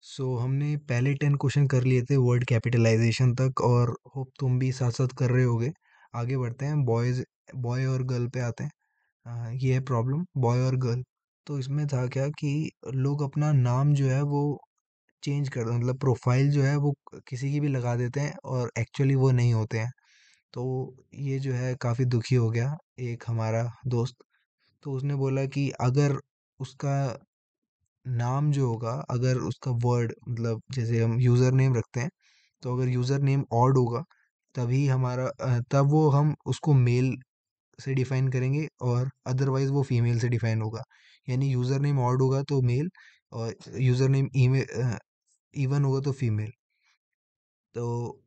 हमने पहले 10 क्वेश्चन कर लिए थे वर्ड कैपिटलाइजेशन तक, और होप तुम भी साथ साथ कर रहे होगे। आगे बढ़ते हैं, बॉय और गर्ल पे आते हैं। ये है प्रॉब्लम, बॉय और गर्ल। तो इसमें था क्या कि लोग अपना नाम जो है वो चेंज कर, मतलब प्रोफाइल जो है वो किसी की भी लगा देते हैं और एक्चुअली वो नहीं होते हैं। तो ये जो है काफ़ी दुखी हो गया एक हमारा दोस्त। तो उसने बोला कि अगर उसका नाम जो होगा, अगर उसका वर्ड, मतलब जैसे हम यूज़र नेम रखते हैं, तो अगर यूज़र नेम ऑड होगा तभी तब वो हम उसको मेल से डिफाइन करेंगे, और अदरवाइज वो फीमेल से डिफाइन होगा। यानी यूज़र नेम ऑड होगा तो मेल, और यूज़र नेम इवन होगा तो फीमेल। तो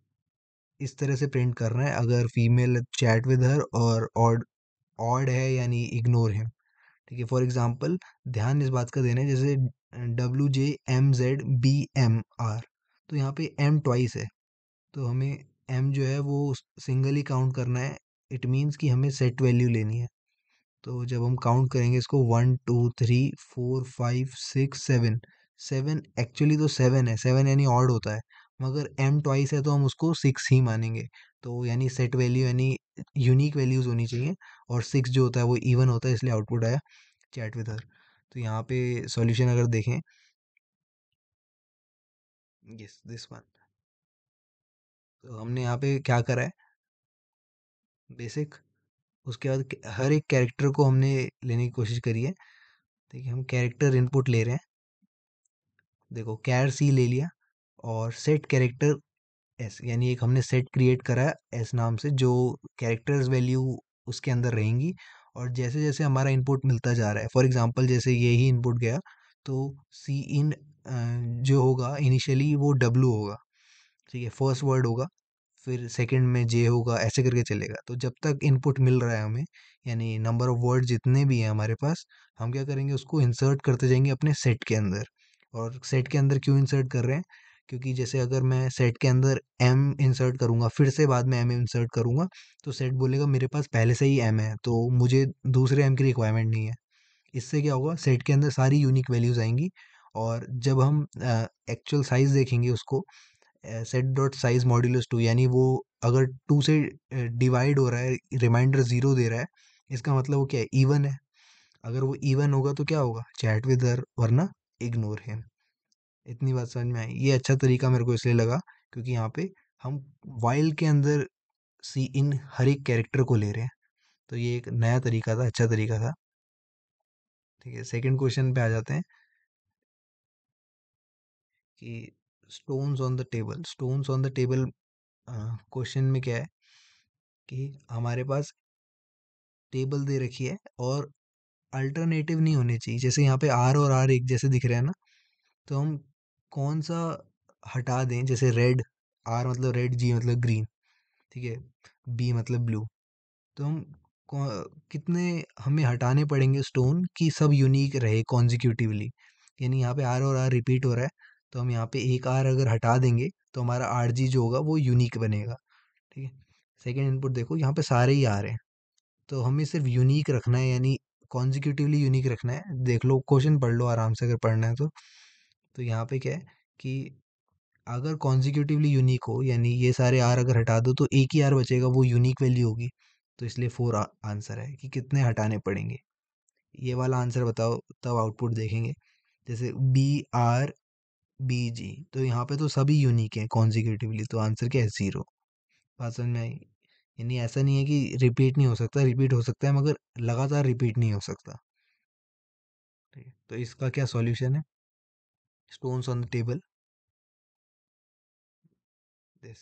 इस तरह से प्रिंट करना है, अगर फीमेल चैट विद हर, और ऑड ऑड है यानी इग्नोर हिम। ठीक है, फॉर एग्जांपल ध्यान इस बात का देना है, जैसे WJMZBMR, तो यहाँ पे एम ट्वाइस है, तो हमें एम जो है वो सिंगल ही काउंट करना है। इट मीन्स कि हमें सेट वैल्यू लेनी है। तो जब हम काउंट करेंगे इसको, 1 2 3 4 5 6 7, 7 एक्चुअली तो 7 है, 7 यानी ऑड होता है, मगर एम ट्वाइस है तो हम उसको 6 ही मानेंगे। तो यानी सेट वैल्यू यानी यूनिक वैल्यूज होनी चाहिए, और 6 जो होता है वो इवन होता है, इसलिए आउटपुट आया चैट विद हर। तो यहाँ पे सॉल्यूशन अगर देखें, यस दिस वन। तो हमने यहाँ पे क्या करा है, बेसिक, उसके बाद हर एक कैरेक्टर को हमने लेने की कोशिश करी है। ठीक है, हम कैरेक्टर इनपुट ले रहे हैं। देखो, कैर सी ले लिया, और सेट कैरेक्टर एस, यानी एक हमने सेट क्रिएट करा है एस नाम से, जो कैरेक्टर्स वैल्यू उसके अंदर रहेंगी। और जैसे जैसे हमारा इनपुट मिलता जा रहा है, फॉर एग्जांपल जैसे ये ही इनपुट गया, तो सी इन जो होगा इनिशियली वो डब्लू होगा। ठीक है, फर्स्ट वर्ड होगा, फिर सेकंड में जे होगा, ऐसे करके चलेगा। तो जब तक इनपुट मिल रहा है हमें, यानी नंबर ऑफ वर्ड जितने भी हैं हमारे पास, हम क्या करेंगे, उसको इंसर्ट करते जाएंगे अपने सेट के अंदर। और सेट के अंदर क्यों इंसर्ट कर रहे हैं, क्योंकि जैसे अगर मैं सेट के अंदर एम इंसर्ट करूंगा, फिर से बाद में एम इंसर्ट करूंगा, तो सेट बोलेगा मेरे पास पहले से ही एम है, तो मुझे दूसरे एम की रिक्वायरमेंट नहीं है। इससे क्या होगा, सेट के अंदर सारी यूनिक वैल्यूज आएंगी। और जब हम एक्चुअल साइज देखेंगे उसको, सेट डॉट साइज मॉड्यूलस 2, यानी वो अगर 2 से डिवाइड हो रहा है, रिमाइंडर 0 दे रहा है, इसका मतलब वो क्या है, इवन है। अगर वो इवन होगा तो क्या होगा, चैट विद हर, वरना इग्नोर हिम। इतनी बात समझ में आई। ये अच्छा तरीका मेरे को इसलिए लगा क्योंकि यहाँ पे हम वाइल के अंदर सी इन हर एक कैरेक्टर को ले रहे हैं। तो ये एक नया तरीका था, अच्छा तरीका था। ठीक है, सेकंड क्वेश्चन पे आ जाते हैं कि stones on the table. Question में क्या है कि हमारे पास टेबल दे रखी है, और अल्टरनेटिव नहीं होने चाहिए। जैसे यहाँ पे आर और आर एक जैसे दिख रहे हैं ना, तो हम कौन सा हटा दें, जैसे रेड, आर मतलब रेड, जी मतलब ग्रीन, ठीक है, बी मतलब ब्लू। तो हम कितने हमें हटाने पड़ेंगे स्टोन कि सब यूनिक रहे कॉन्जिक्यूटिवली। यानी यहाँ पे आर और आर रिपीट हो रहा है, तो हम यहाँ पे एक आर अगर हटा देंगे तो हमारा आर जी जो होगा वो यूनिक बनेगा। ठीक है, सेकेंड इनपुट देखो, यहाँ पे सारे ही आ रहे हैं, तो हमें सिर्फ यूनिक रखना है, यानी कॉन्जिक्यूटिवली यूनिक रखना है। देख लो, क्वेश्चन पढ़ लो आराम से अगर पढ़ना है तो यहाँ पे क्या है कि अगर कॉन्जिक्यूटिवली यूनिक हो, यानी ये सारे आर अगर हटा दो तो एक ही आर बचेगा, वो यूनिक वैल्यू होगी। तो इसलिए फोर आंसर है कि कितने हटाने पड़ेंगे। ये वाला आंसर बताओ, तब आउटपुट देखेंगे। जैसे BR BG, तो यहाँ पे तो सभी यूनिक है कॉन्जिक्यूटिवली, तो आंसर क्या है, 0। बात समझ में आई। यानी ऐसा नहीं है कि रिपीट नहीं हो सकता, रिपीट हो सकता है, मगर लगातार रिपीट नहीं हो सकता। ठीक है, तो इसका क्या सॉल्यूशन है, stones on the table this.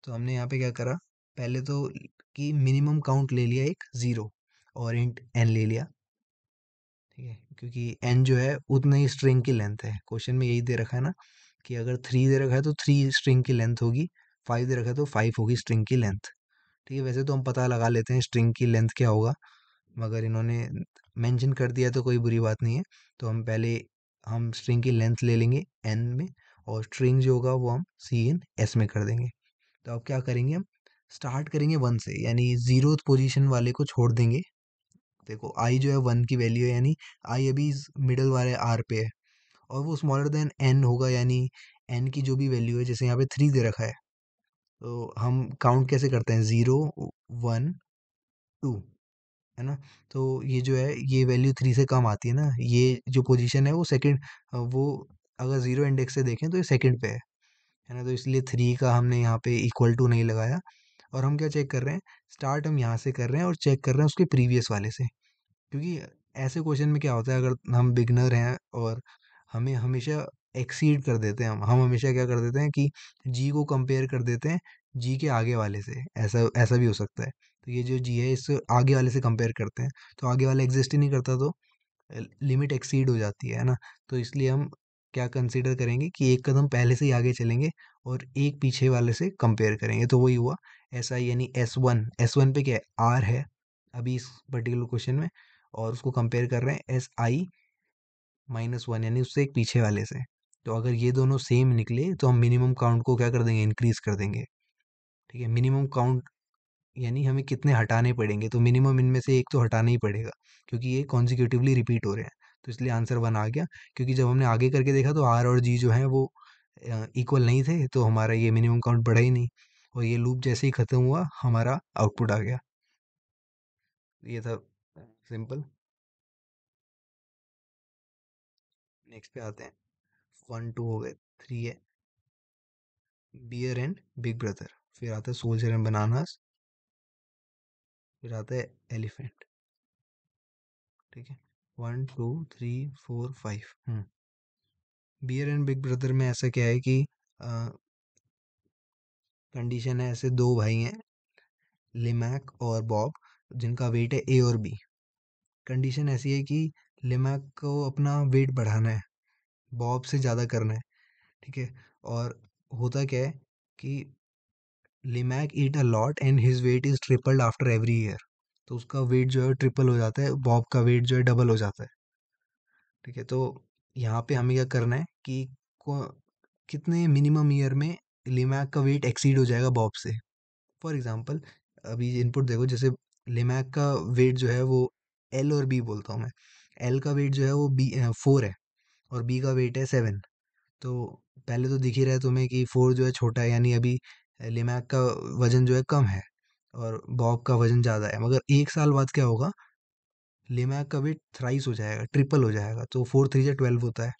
तो हमने यहाँ पे क्या करा, पहले तो कि मिनिमम काउंट ले लिया एक 0, और इंट एन ले लिया। ठीक है, क्योंकि एन जो है उतना ही स्ट्रिंग की लेंथ है। क्वेश्चन में यही दे रखा है ना, कि अगर 3 दे रखा है तो 3 स्ट्रिंग की लेंथ होगी, 5 दे रखा है तो 5 होगी स्ट्रिंग की लेंथ। ठीक है, वैसे तो हम पता लगा लेते हैं स्ट्रिंग की लेंथ क्या होगा, मगर इन्होंने मेंशन कर दिया तो कोई बुरी बात नहीं है। तो हम स्ट्रिंग की लेंथ ले लेंगे एन में, और स्ट्रिंग जो होगा वो हम सी इन एस में कर देंगे। तो अब क्या करेंगे, हम स्टार्ट करेंगे 1 से, यानी 0th पोजीशन वाले को छोड़ देंगे। देखो आई जो है 1 की वैल्यू है, यानी आई अभी मिडल वाले आर पे है, और वो स्मॉलर देन एन होगा, यानी एन की जो भी वैल्यू है, जैसे यहाँ पे 3 दे रखा है, तो हम काउंट कैसे करते हैं, 0 1 2, है ना। तो ये जो है ये वैल्यू 3 से कम आती है ना, ये जो पोजीशन है वो सेकंड, वो अगर जीरो इंडेक्स से देखें तो ये सेकंड पे है ना। तो इसलिए 3 का हमने यहाँ पे इक्वल टू नहीं लगाया। और हम क्या चेक कर रहे हैं, स्टार्ट हम यहाँ से कर रहे हैं और चेक कर रहे हैं उसके प्रीवियस वाले से, क्योंकि ऐसे क्वेश्चन में क्या होता है, अगर हम बिगनर हैं और हमें हमेशा एक्सीड कर देते हैं, हम हमेशा क्या कर देते हैं कि जी को कंपेयर कर देते हैं जी के आगे वाले से, ऐसा ऐसा भी हो सकता है। तो ये जो जी है इससे आगे वाले से कंपेयर करते हैं, तो आगे वाला एग्जिस्ट ही नहीं करता, तो लिमिट एक्सीड हो जाती है ना। तो इसलिए हम क्या कंसीडर करेंगे कि एक कदम पहले से ही आगे चलेंगे और एक पीछे वाले से कंपेयर करेंगे, तो वही हुआ ऐसा, यानी एस वन पे क्या है, आर है अभी इस पर्टिकुलर क्वेश्चन में, और उसको कंपेयर कर रहे हैं SI-1, यानी उससे एक पीछे वाले से। तो अगर ये दोनों सेम निकले तो हम मिनिमम काउंट को क्या कर देंगे, इंक्रीज कर देंगे। ठीक है, मिनिमम काउंट यानी हमें कितने हटाने पड़ेंगे, तो मिनिमम इनमें से एक तो हटाना ही पड़ेगा, क्योंकि ये कॉन्जिक्यूटिवली रिपीट हो रहे हैं। तो इसलिए आंसर 1 आ गया, क्योंकि जब हमने आगे करके देखा तो आर और जी जो है वो इक्वल नहीं थे, तो हमारा ये मिनिमम काउंट बढ़ा ही नहीं, और ये लूप जैसे ही खत्म हुआ हमारा आउटपुट आ गया। ये था सिंपल। नेक्स्ट पे आते हैं, 1 2 हो गए, 3 है बियर एंड बिग ब्रदर, फिर आता है सोल्जर एंड बनानास, फिर आता है एलिफेंट। ठीक है, 1 2 3 4 5। बियर एंड बिग ब्रदर में ऐसा क्या है कि कंडीशन है, ऐसे दो भाई हैं, लिमैक और बॉब, जिनका वेट है ए और बी। कंडीशन ऐसी है कि लिमैक को अपना वेट बढ़ाना है, बॉब से ज़्यादा करना है। ठीक है, और होता क्या है कि लिमैक eat a lot and his weight is tripled after every year. तो उसका वेट जो है ट्रिपल हो जाता है, बॉब का वेट जो है डबल हो जाता है। ठीक है, तो यहाँ पे हमें क्या करना है कि कितने मिनिमम ईयर में लिमैक का वेट एक्सीड हो जाएगा बॉब से। फॉर एग्जांपल, अभी इनपुट देखो, जैसे लिमैक का वेट जो है वो एल और बी बोलता हूँ मैं, एल का वेट जो है वो 4 है और बी का वेट है 7। तो पहले तो दिख ही रहा है तुम्हें कि 4 जो है छोटा है, यानी अभी लिमैक का वजन जो है कम है और बॉब का वजन ज़्यादा है। मगर एक साल बाद क्या होगा, लिमैक का वेट थ्राइस हो जाएगा, ट्रिपल हो जाएगा, तो 4 3 जा 12 होता है,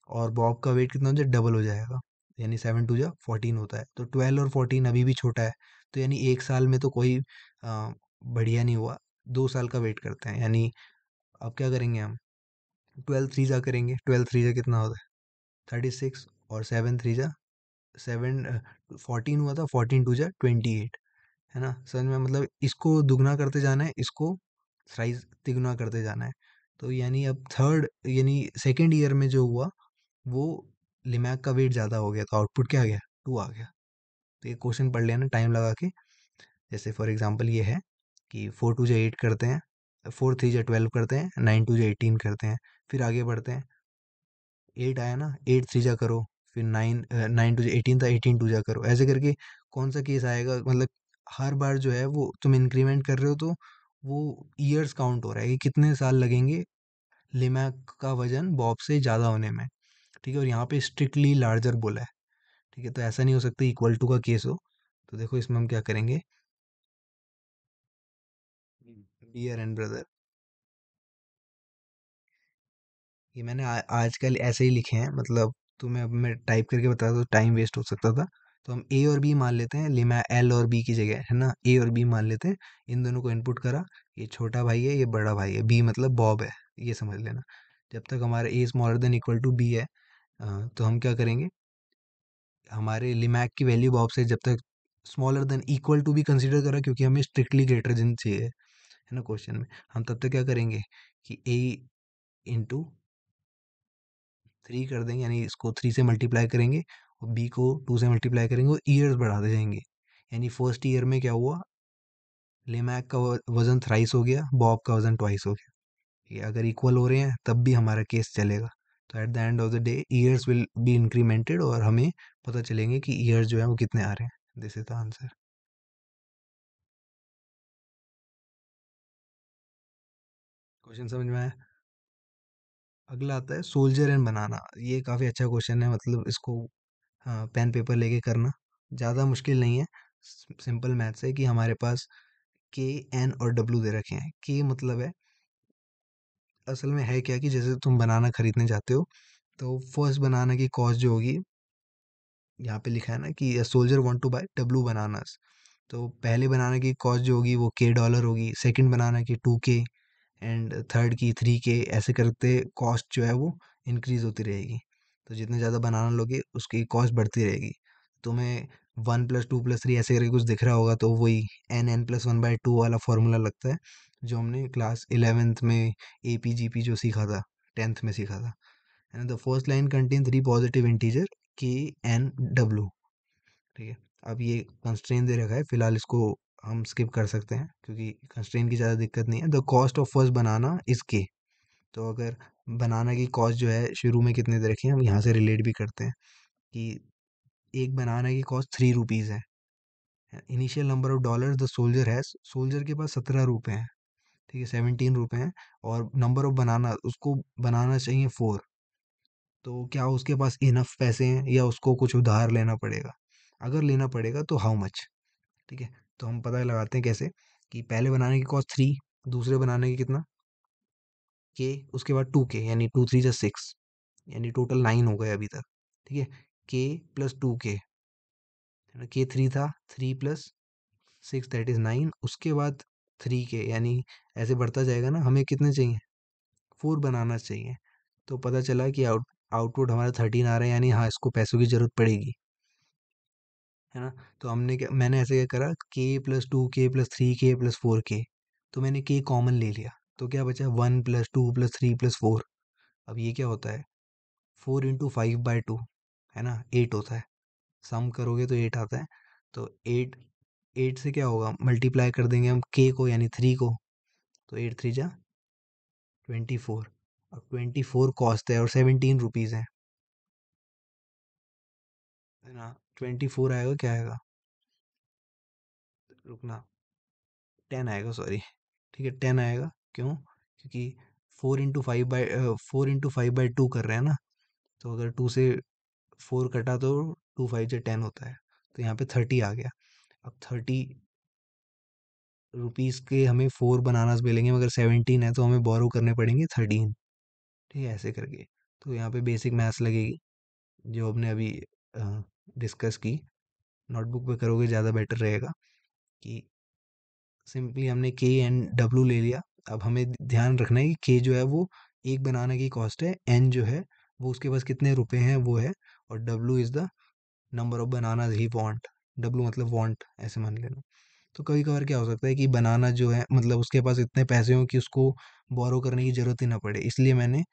और बॉब का वेट कितना हो जाए, डबल हो जाएगा, यानी 7 2 जा 14 होता है। तो 12 और 14 अभी भी छोटा है, तो यानी एक साल में तो कोई बढ़िया नहीं हुआ, 2 साल का वेट करते हैं। यानी अब क्या करेंगे हम, 12 3 जा करेंगे, 12 3 जा कितना होता है, 36, और 7 14 हुआ था, 14 2 जा 28, है ना। समझ में, मतलब इसको दुगना करते जाना है, इसको थ्राइस तिगुना करते जाना है। तो यानी अब थर्ड यानी सेकेंड ईयर में जो हुआ वो लिमैक का वेट ज़्यादा हो गया, तो आउटपुट क्या आ गया, 2 आ गया। तो ये क्वेश्चन पढ़ लेना टाइम लगा के। जैसे फॉर एग्जांपल ये है कि 4 2 जा 8 करते हैं, 4 3 जा 12 करते हैं, 9 2 जा 18 करते हैं, फिर आगे बढ़ते हैं, 8 आया ना, 8 3 जा करो, फिर 9 9 2 जा 18 था, 18 2 जा करो, ऐसे करके कौन सा केस आएगा, मतलब हर बार जो है वो तुम इंक्रीमेंट कर रहे हो, तो वो ईयर्स काउंट हो रहा है कि कितने साल लगेंगे लिमैक का वजन बॉब से ज़्यादा होने में। ठीक है, और यहाँ पे स्ट्रिक्टली लार्जर बोला है। ठीक है, तो ऐसा नहीं हो सकता इक्वल टू का केस हो। तो देखो इसमें हम क्या करेंगे, बियर एंड ब्रदर, ये मैंने आजकल ऐसे ही लिखे हैं, मतलब तुम्हें अब मैं टाइप करके बता दूँ तो टाइम वेस्ट हो सकता था। तो हम ए और बी मान लेते हैं, लिमा एल और बी की जगह, है ना, ए और बी मान लेते हैं। इन दोनों को इनपुट करा, ये छोटा भाई है, ये बड़ा भाई है, बी मतलब बॉब है, ये समझ लेना। जब तक हमारा A smaller than equal to B है, तो हम क्या करेंगे, हमारे लिमैक की वैल्यू बॉब से जब तक स्मॉलर देन इक्वल टू भी कंसीडर करा, क्योंकि हमें स्ट्रिक्टली ग्रेटर देन चाहिए, है ना क्वेश्चन में। हम तब तक क्या करेंगे कि ए इंटू 3 कर देंगे, यानी इसको 3 से मल्टीप्लाई करेंगे और बी को 2 से मल्टीप्लाई करेंगे और ईयर्स बढ़ाते जाएंगे। यानी फर्स्ट ईयर में क्या हुआ, लेमैक का वजन थ्राइस हो गया, बॉब का वजन ट्वाइस हो गया। ये अगर इक्वल हो रहे हैं तब भी हमारा केस चलेगा। तो at the end of the day years will be incremented और हमें पता चलेंगे कि ईयर्स जो है वो कितने आ रहे हैं। This is the answer. Question समझ में आया? अगला आता है सोल्जर एंड बनाना। ये काफ़ी अच्छा क्वेश्चन है, मतलब इसको हाँ पेन पेपर लेके करना, ज़्यादा मुश्किल नहीं है। सिंपल मैथ्स है कि हमारे पास के, एन और डब्ल्यू दे रखे हैं। के मतलब है, असल में है क्या कि जैसे तुम बनाना खरीदने जाते हो, तो फर्स्ट बनाना की कॉस्ट जो होगी, यहाँ पे लिखा है ना कि soldier want to buy W bananas, तो पहले बनाना की कॉस्ट जो होगी वो $K होगी, सेकंड बनाना की 2K, एंड थर्ड की 3K, ऐसे करते कॉस्ट जो है वो इंक्रीज होती रहेगी। तो जितने ज़्यादा बनाना लोगे उसकी कॉस्ट बढ़ती रहेगी। तुम्हें 1+2+3 ऐसे करके कुछ दिख रहा होगा, तो वही n+1/2 वाला फॉर्मूला लगता है, जो हमने क्लास 11th में AP GP जो सीखा था, 10th में सीखा था, है ना। The first line contain 3 positive integer K, N, W। ठीक है, अब ये कंस्ट्रेन दे रखा है, फिलहाल इसको हम स्किप कर सकते हैं क्योंकि कंस्ट्रेन की ज़्यादा दिक्कत नहीं है। The cost of first banana is के, तो अगर बनाना की कॉस्ट जो है शुरू में कितने दे रखी है, हम यहाँ से रिलेट भी करते हैं कि एक बनाना की कॉस्ट ₹3 है। Initial number of dollar the soldier has, soldier के पास ₹17 हैं, ठीक है, ₹17 हैं, और नंबर ऑफ बनाना, उसको बनाना चाहिए 4। तो क्या उसके पास इनफ पैसे हैं या उसको कुछ उधार लेना पड़ेगा? अगर लेना पड़ेगा तो हाउ मच? ठीक है, तो हम पता लगाते हैं कैसे, कि पहले बनाने की कॉस्ट 3, दूसरे बनाने की कितना, के, उसके बाद 2K, यानी 2 3 जा 6, यानी टोटल 9 हो गए अभी तक। ठीक है, K+2K, है ना, K 3 था, 3+6 दैट इज 9, उसके बाद 3K, यानी ऐसे बढ़ता जाएगा ना। हमें कितने चाहिए, 4 बनाना चाहिए। तो पता चला कि आउटपुट हमारा 13 आ रहा है, यानी हाँ इसको पैसों की जरूरत पड़ेगी, है ना। तो मैंने ऐसे क्या करा, K+2K+3K+4K, तो मैंने K कॉमन ले लिया, तो क्या बचा, 1+2+3+4। अब ये क्या होता है, 4 × 5/2, है ना, 8 होता है। सम करोगे तो 8 आता है। तो 8 से क्या होगा, मल्टीप्लाई कर देंगे हम K को, यानी 3 को, तो 8 3 जा 24। अब 24 कॉस्ट है और ₹17 है ना। 24 आएगा, क्या आएगा, रुकना, 10 आएगा, सॉरी। ठीक है, 10 आएगा, क्यों, क्योंकि 4 × 5/2 कर रहे हैं ना, तो अगर 2 से 4 कटा तो 2 5 जा 10 होता है, तो यहाँ पे 30 आ गया। अब ₹30 के हमें 4 बनानास मिलेंगे, मगर 17 है तो हमें बोरो करने पड़ेंगे 13। ठीक है, ऐसे करके। तो यहाँ पे बेसिक मैथ्स लगेगी, जो हमने अभी डिस्कस की, नोटबुक पे करोगे ज़्यादा बेटर रहेगा। कि सिंपली हमने K, N, W ले लिया। अब हमें ध्यान रखना है कि K जो है वो एक बनाने की कॉस्ट है, N जो है वो उसके पास कितने रुपए हैं वो है, और W is the number of banana he want. W मतलब वांट, ऐसे मान लेना। तो कभी कभार क्या हो सकता है कि बनाना जो है, मतलब उसके पास इतने पैसे हों कि उसको बोरो करने की ज़रूरत ही ना पड़े, इसलिए मैंने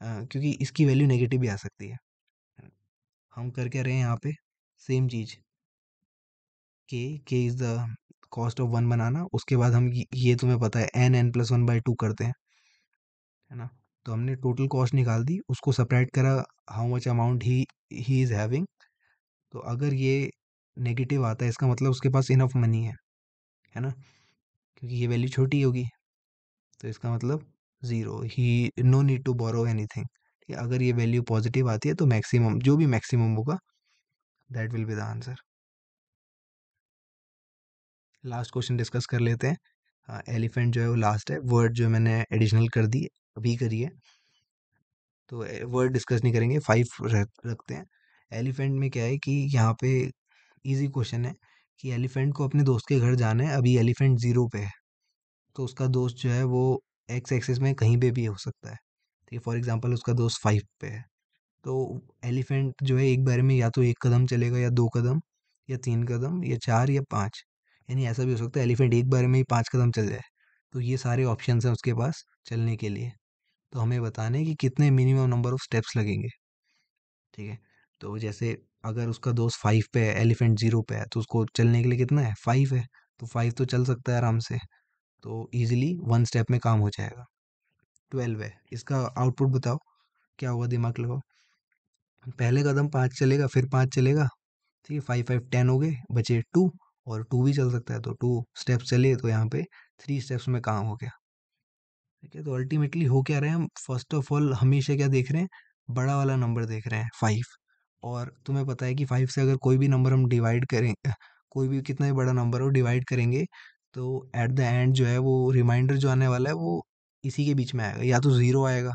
क्योंकि इसकी वैल्यू नेगेटिव भी आ सकती है। हम कर क्या रहे हैं यहाँ पे, सेम चीज़, के is the cost of one banana, उसके बाद हम ये तुम्हें पता है n+1/2 करते हैं, है ना। तो हमने टोटल कॉस्ट निकाल दी, उसको सेपरेट करा, how much amount he is having. तो अगर ये नेगेटिव आता है, इसका मतलब उसके पास इनफ मनी है ना, क्योंकि ये वैल्यू छोटी होगी, तो इसका मतलब zero, he no need to borrow anything. ठीक है, अगर ये वैल्यू पॉजिटिव आती है तो मैक्सिमम, जो भी मैक्सिमम होगा, that will be the answer. Last question discuss कर लेते हैं। हाँ, एलिफेंट जो है वो लास्ट है, वर्ड जो मैंने एडिशनल कर दी, अभी करी है, तो वर्ड डिस्कस नहीं करेंगे, 5 रखते हैं। एलिफेंट में क्या है कि यहाँ पे इजी क्वेश्चन है कि एलिफेंट को अपने दोस्त के घर जाना है, अभी एलिफेंट 0 पे है, तो उसका दोस्त जो है वो एक्स एक्सिस में कहीं पे भी हो सकता है। ठीक है, फॉर एग्जांपल उसका दोस्त 5 पे है, तो एलिफेंट जो है एक बार में या तो 1 कदम चलेगा, या 2 कदम, या 3 कदम, या 4 या 5, यानी ऐसा भी हो सकता है एलिफेंट एक बार में ही 5 कदम चल जाए। तो ये सारे ऑप्शंस हैं उसके पास चलने के लिए, तो हमें बताना है कि कितने मिनिमम नंबर ऑफ स्टेप्स लगेंगे। ठीक है, तो जैसे अगर उसका दोस्त 5 पे है, एलिफेंट 0 पे है, तो उसको चलने के लिए कितना है, 5 है, तो 5 तो चल सकता है आराम से, तो ईजिली 1 स्टेप में काम हो जाएगा। 12 है, इसका आउटपुट बताओ क्या होगा, दिमाग लगाओ। पहले कदम 5 चलेगा, फिर 5 चलेगा, ठीक है, 5 5 10 हो गए, बचे 2, और 2 भी चल सकता है, तो 2 स्टेप्स चले, तो यहाँ पे 3 स्टेप्स में काम हो गया। ठीक है, तो अल्टीमेटली हो क्या रहे हैं हम, फर्स्ट ऑफ ऑल हमेशा क्या देख रहे हैं, बड़ा वाला नंबर देख रहे हैं, 5। और तुम्हें पता है कि 5 से अगर कोई भी नंबर हम डिवाइड करें, कोई भी कितना भी बड़ा नंबर हो डिवाइड करेंगे, तो एट द एंड जो है वो रिमाइंडर जो आने वाला है वो इसी के बीच में आएगा, या तो ज़ीरो आएगा,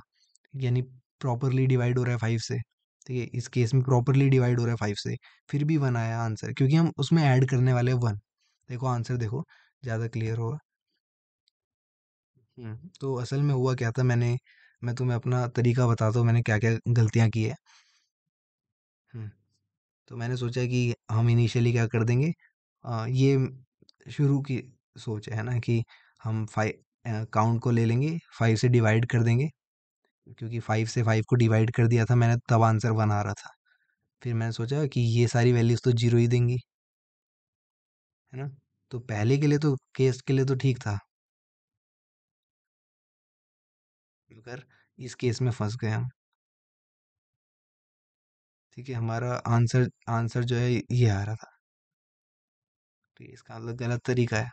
यानी प्रॉपरली डिवाइड हो रहा है 5 से। ठीक है, इस केस में प्रॉपरली डिवाइड हो रहा है 5 से, फिर भी 1 आया आंसर, क्योंकि हम उसमें ऐड करने वाले हैं 1। देखो आंसर देखो, ज़्यादा क्लियर होगा। तो असल में हुआ क्या था, मैं तुम्हें अपना तरीका बताता हूँ मैंने क्या क्या गलतियाँ की है। हम्म, तो मैंने सोचा कि हम इनिशियली क्या कर देंगे, ये शुरू की सोच है ना, कि हम फाइव काउंट को ले लेंगे, 5 से डिवाइड कर देंगे, क्योंकि 5 से 5 को डिवाइड कर दिया था मैंने, तब आंसर 1 आ रहा था। फिर मैंने सोचा कि ये सारी वैल्यूज तो जीरो ही देंगी, है ना। तो पहले के लिए तो, केस के लिए तो ठीक था, मगर इस केस में फंस गए हम। ठीक है, हमारा आंसर आंसर जो है ये आ रहा था, तो इसका मतलब गलत तरीका है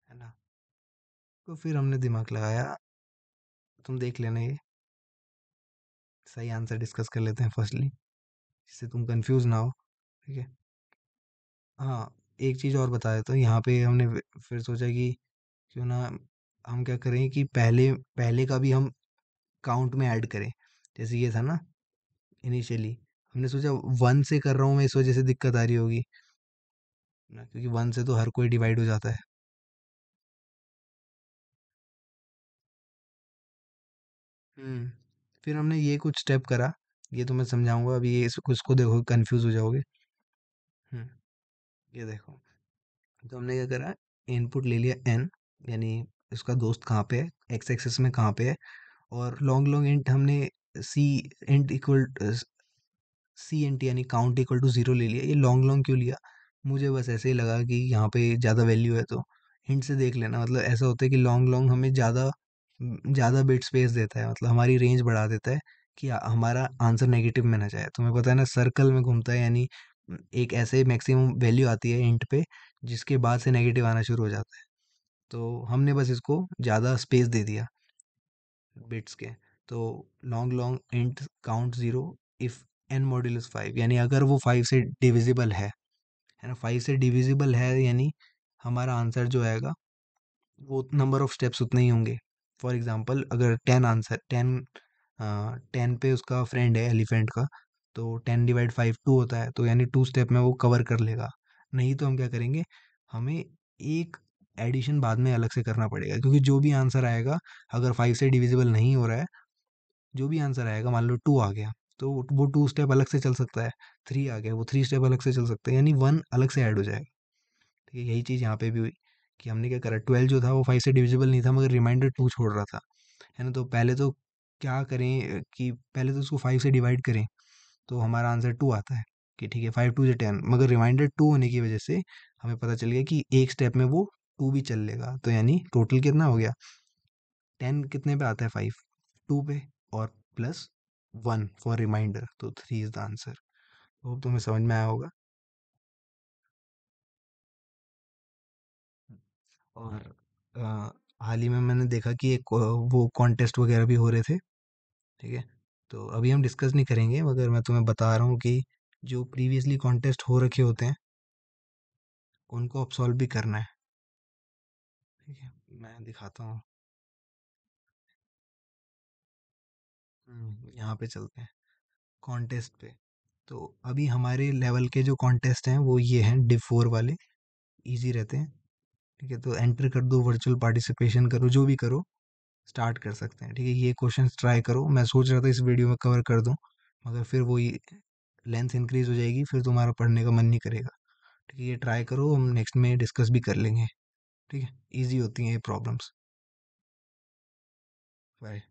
ना। तो फिर हमने दिमाग लगाया, तुम देख लेना ये, सही आंसर डिस्कस कर लेते हैं फर्स्टली, जिससे तुम कंफ्यूज ना हो। ठीक है। हाँ, एक चीज़ और बता देता हूँ, यहाँ पे हमने फिर सोचा कि क्यों ना हम क्या करें कि पहले पहले का भी हम काउंट में ऐड करें, जैसे ये था ना इनिशियली, हमने सोचा 1 से कर रहा हूँ मैं, इस वजह से दिक्कत आ रही होगी ना, क्योंकि 1 से तो हर कोई डिवाइड हो जाता है। हम्म, फिर हमने ये कुछ स्टेप करा, ये तो मैं समझाऊंगा, अभी ये कुछ को देखो कंफ्यूज हो जाओगे। हम्म, ये देखो, तो हमने क्या करा, इनपुट ले लिया n, यानी इसका दोस्त कहाँ पे है, x एक्सिस में कहाँ पे है, और लॉन्ग लॉन्ग इंट हमने सी इंट इक्वल सी इंट यानी काउंट इक्वल टू जीरो ले लिया। ये लॉन्ग लॉन्ग क्यों लिया, मुझे बस ऐसे ही लगा कि यहाँ पे ज़्यादा वैल्यू है, तो हिंट से देख लेना, मतलब ऐसा होता है कि लॉन्ग लॉन्ग हमें ज़्यादा ज़्यादा बिट स्पेस देता है, मतलब हमारी रेंज बढ़ा देता है, कि हमारा आंसर नेगेटिव में ना जाए। तुम्हें पता है ना, सर्कल में घूमता है, यानी एक ऐसे मैक्सिमम वैल्यू आती है इंट पे, जिसके बाद से नेगेटिव आना शुरू हो जाता है। तो हमने बस इसको ज़्यादा स्पेस दे दिया बिट्स के। तो long long int count zero if N modulus 5, यानी अगर वो 5 से डिविजिबल है ना, 5 से डिविजिबल है, यानी हमारा आंसर जो आएगा वो नंबर ऑफ स्टेप्स उतने ही होंगे। फॉर एग्जांपल अगर 10 आंसर 10 10 पे उसका फ्रेंड है एलिफेंट का, तो 10 डिवाइड 5 2 होता है, तो यानी 2 स्टेप में वो कवर कर लेगा। नहीं तो हम क्या करेंगे, हमें एक एडिशन बाद में अलग से करना पड़ेगा, क्योंकि जो भी आंसर आएगा, अगर 5 से डिविजिबल नहीं हो रहा है, जो भी आंसर आएगा, मान लो 2 आ गया, तो वो 2 स्टेप अलग से चल सकता है, 3 आ गया वो 3 स्टेप अलग से चल सकता है, यानी 1 अलग से ऐड हो जाएगा। ठीक है, यही चीज़ यहाँ पे भी हुई, कि हमने क्या करा, 12 जो था वो 5 से डिविजिबल नहीं था, मगर रिमाइंडर 2 छोड़ रहा था, है ना। तो पहले तो क्या करें, कि पहले तो उसको 5 से डिवाइड करें, तो हमारा आंसर 2 आता है, कि ठीक है 5 2 10, मगर रिमाइंडर 2 होने की वजह से हमें पता चल गया कि एक स्टेप में वो 2 भी चल लेगा, तो यानी टोटल कितना हो गया, 10 कितने पे आता है, 5 2 पे, और प्लस 1 फॉर रिमाइंडर, तो 3 इज द आंसर। होप तुम्हें समझ में आया होगा। और अ, हाल ही में मैंने देखा कि एक वो कॉन्टेस्ट वगैरह भी हो रहे थे। ठीक है, तो अभी हम डिस्कस नहीं करेंगे, मगर मैं तुम्हें बता रहा हूँ कि जो प्रीवियसली कॉन्टेस्ट हो रखे होते हैं, उनको अब सॉल्व भी करना है। ठीक है, मैं दिखाता हूँ। यहाँ पे चलते हैं कॉन्टेस्ट पे। तो अभी हमारे लेवल के जो कॉन्टेस्ट हैं वो ये हैं, डिव 4 वाले, इजी रहते हैं। ठीक है, तो एंटर कर दो, वर्चुअल पार्टिसिपेशन करो, जो भी करो, स्टार्ट कर सकते हैं। ठीक है, ये क्वेश्चंस ट्राई करो, मैं सोच रहा था इस वीडियो में कवर कर दूं, मगर फिर वही लेंथ इंक्रीज हो जाएगी, फिर तुम्हारा पढ़ने का मन नहीं करेगा। ठीक है, ये ट्राई करो, हम नेक्स्ट में डिस्कस भी कर लेंगे। ठीक है, इजी होती हैं ये प्रॉब्लम्स। बाय।